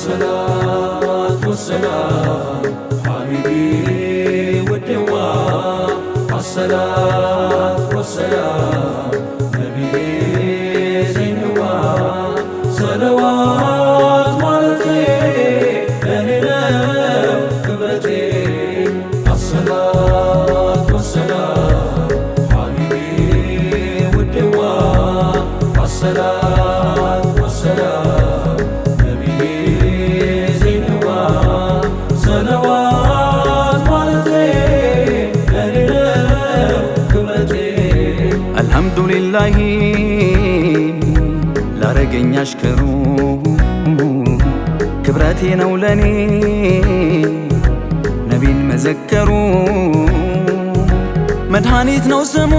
الصلاة والسلام حبيبي والدواء الصلاة والسلام نبي زينوا صلوات مالتي أنا كبرتي الصلاة والسلام حبيبي والدواء الصلاة والسلام نبي زينوا صلوات مالتي أنا كبرتي الحمد لله ላረገኝ አሽከሩ ክብረቴ ነው ለኔ ነቢን መዘከሩ መድኃኒት ነው ስሙ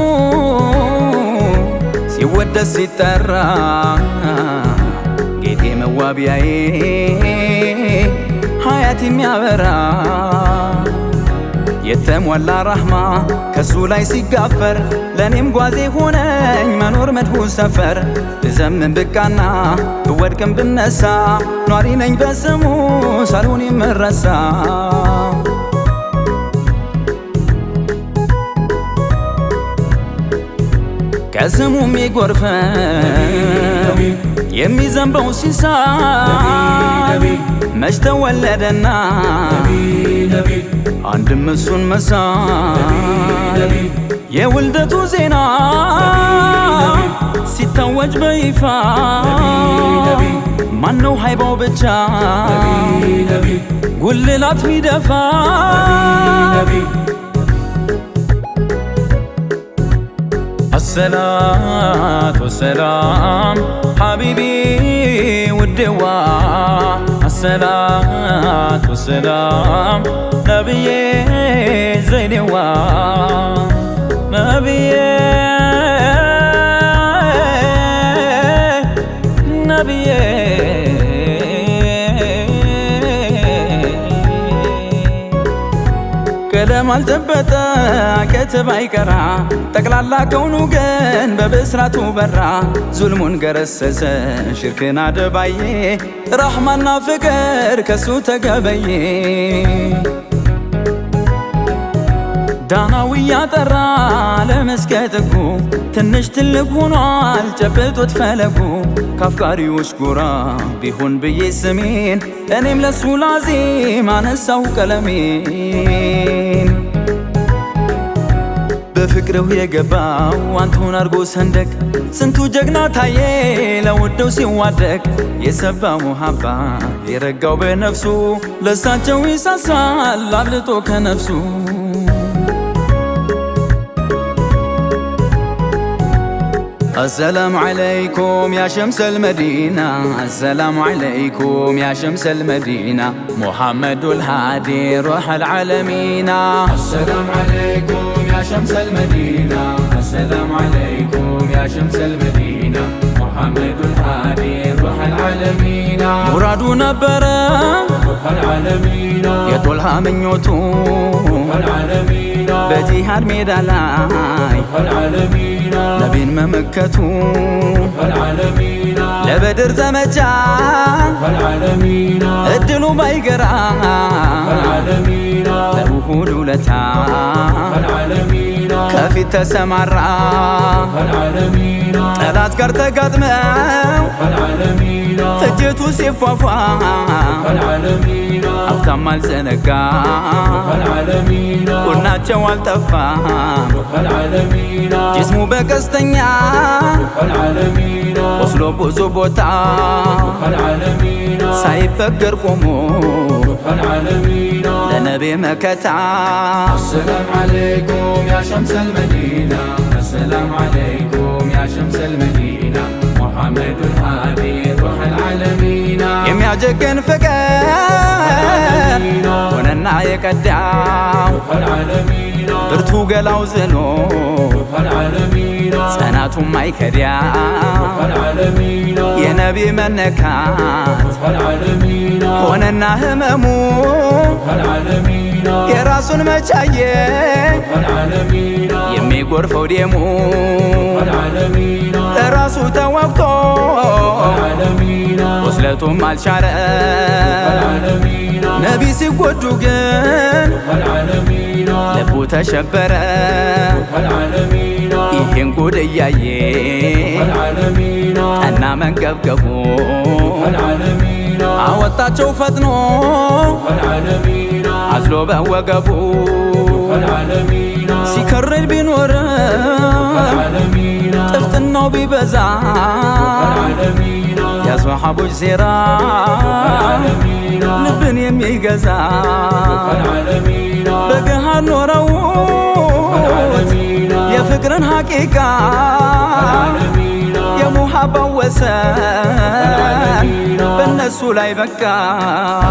ሲወደስ ሲጠራ ጌቴ መዋቢያዬ ሀያት የሚያበራ የተሟላ ረህማ ከሱ ላይ ሲጋፈር ለኔም ጓዜ ሆነኝ መኖር መድሁ ሰፈር ብዘምን ብቃና ብወድቅም ብነሳ ኗሪ ነኝ በስሙ ሳልሆን የምረሳ ከስሙ የሚጎርፈው የሚዘንበው ሲሳይ መች ተወለደና አንድም እሱን መሳይ የውልደቱ ዜና ሲታወጅ በይፋ ማነው ሃይባው ብቻ ጉልላት ሚደፋ الصلاة والسلام حبيبي والدواء الصلاة والسلام نبي زينوا نبي ቀለም አልጨበጠ ከተማ ይቀራ ጠቅላላ ከውኑ ግን በብስራቱ በራ ዙልሙን ገረሰሰ ሽርክን አደባዬ ረሕማና ፍቅር ከሱ ተገበዬ ዳናው ያጠራ ለመስከተኩ ትንሽ ትልቅ ሆኗል ጨብጦት ፈለጉ ካፍቃሪዎች ጎራ ቢሆን ብዬ ስሜን እኔም ለሱ ላዚም አነሳው ቀለሜን በፍቅረው የገባው አንተን አርጎ ሰንደቅ ስንቱ ጀግና ታየ ለወደው ሲዋደቅ የሰባ ሙሐባ የረጋው በነፍሱ ለሳቸው ይሳሳል አብልጦ ከነፍሱ السلام عليكم يا شمس المدينة السلام عليكم يا شمس المدينة محمد الهادي روح العالمين السلام عليكم يا شمس المدينة السلام عليكم يا شمس المدينة محمد الهادي روح العالمين مرادو نبرة روح العالمين يطولها من يوتو روح العالمين بجهاد ميدالاي روح العالمين نبين ممكتو روح العالمين لبدر زمجا روح العالمين الدلو بايقرا روح العالمين لبهود لتا روح العالمين كافي تسمرا روح العالمين ጠላት ጋር ተጋጥመው روح العالمين ፍጅቱ ሲፏፏ روح العالمين ሀብታም አልዘነጋ روح العالمين ቁናቸው አልጠፋም روح العالمين ጅስሙ በቀስተኛ روح العالمين ቆስሎ ብዙ ቦታ روح العالمين ሳይበገር ቆሞ روح العالمين ለነቢ መከታ السلام عليكم يا شمس المدينة السلام عليكم يا شمس المدينة محمد الهادي روح العالمين የሚያጀገን ፍቅር ሆነና የቀዳው روح العالمين ብርቱ ገላው ዝሎ روح العالمين ጽናቱም አይከዳ روح العالمين የነቢ መነካት روح العالمين ሆነና ህመሙ روح العالمين የራሱን መቻየ روح العالمين የሚጎርፈው ደሙ روح العالمين ራሱ ተወቅቶ روح العالمين ስለቱም አልሻረ العالمين ነቢ ሲጎዱ ግን العالمين ልቡ ተሸበረ العالمين ይሄን ጉድ እያየ العالمين እና መንገብገቡ العالمين አወጣቸው ፈጥኖ العالمين አዝሎ በወገቡ العالمين ሲከረድ ቢኖር العالمين ጥፍጥናው ቢበዛ العالمين የሰሓቦች ሴራ العالمين ልብን የሚገዛ العالمين በገሃድ ኖረው العالمين የፍቅርን ሐቂቃ العالمين የሙሐባው ወሰን በእነሱ ላይ በቃ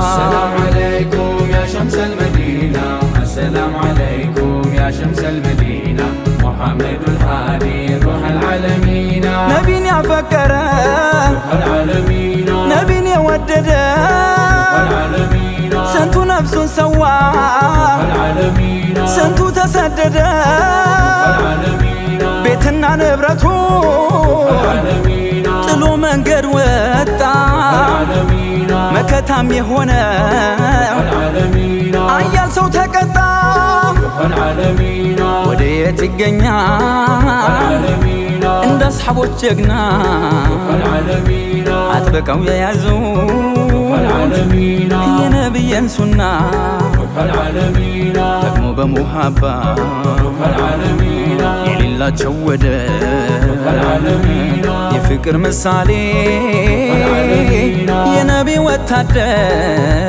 السلام عليكم يا شمس المدينة السلام عليكم يا شمس المدينة محمد الهادي روح العالمين ነቢን ያፈቀረ العالمين ነቢን የወደደ العالمين ስንቱ ነፍሱን ሰዋ العالمين ስንቱ ተሰደደ العالمين ቤትና ንብረቱ العالمين ጥሎ መንገድ ወጣ العالمين መከታም የሆነ العالمين አያል ሰው ተቀጣ العالمين ወደ የት ይገኛል العالمين እንደ አስሐቦች ጀግና العالمين አጥብቀው የያዙ العالمين የነቢይን ሱና العالمين ደግሞ በሙሐባ العالمين የሌላቸው ወደ العالمين የፍቅር ምሳሌ العالمين የነቢ ወታደር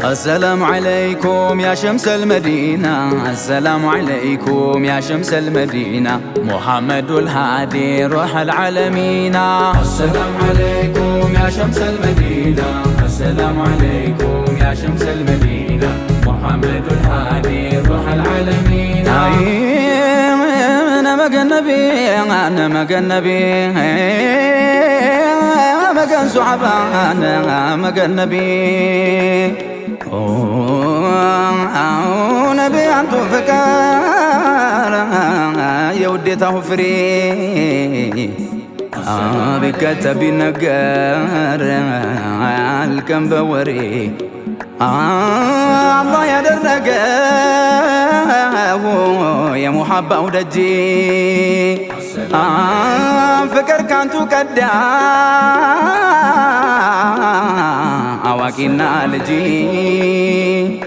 السلام عليكم يا شمس المدينة السلام عليكم يا شمس المدينة محمد الهادي روح العالمين السلام عليكم يا شمس المدينة السلام عليكم يا شمس المدينة محمد الهادي روح العالمين أنا مجنبي أنا مجنبي مجن صعبة أنا مجنبي نبي أنتو فكار يوديته فري بكتب النجار الكم بوري الله يدرك يا محبة ودجي فكر كانتو كدا أواكينا لجي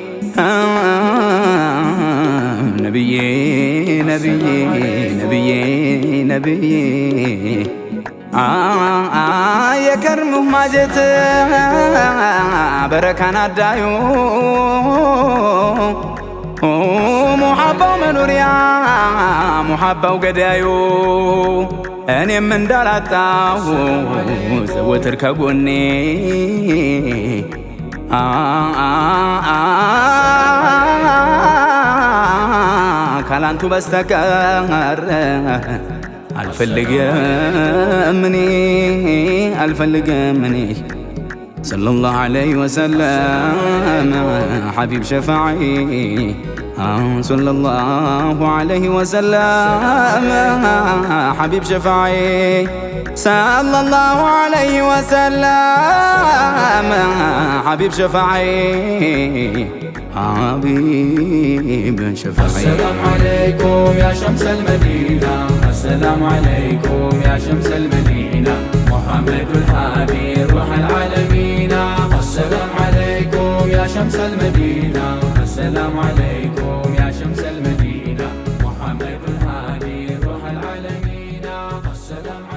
نبي نبي نبي نبي የከርሙህ ማጀት በረካን አዳዩ ሙሐባው መኖሪያ ሙሐባው ገዳዩ እኔም እንዳላጣሁ ዘወትር ከጎኔ ካላንቱ በስተቀር አልፈልግም እኔ صلى الله عليه وسلم حبيب شفاعي صلى الله عليه وسلم حبيب شفاعي صلى الله عليه وسلم حبيب شفاعي حبيب شفاعي السلام عليكم يا شمس المدينة السلام عليكم يا شمس المدينة محمد الهادي روح العالمين السلام عليكم يا شمس المدينة السلام عليكم يا شمس المدينة محمد الهادي روح العالمين السلام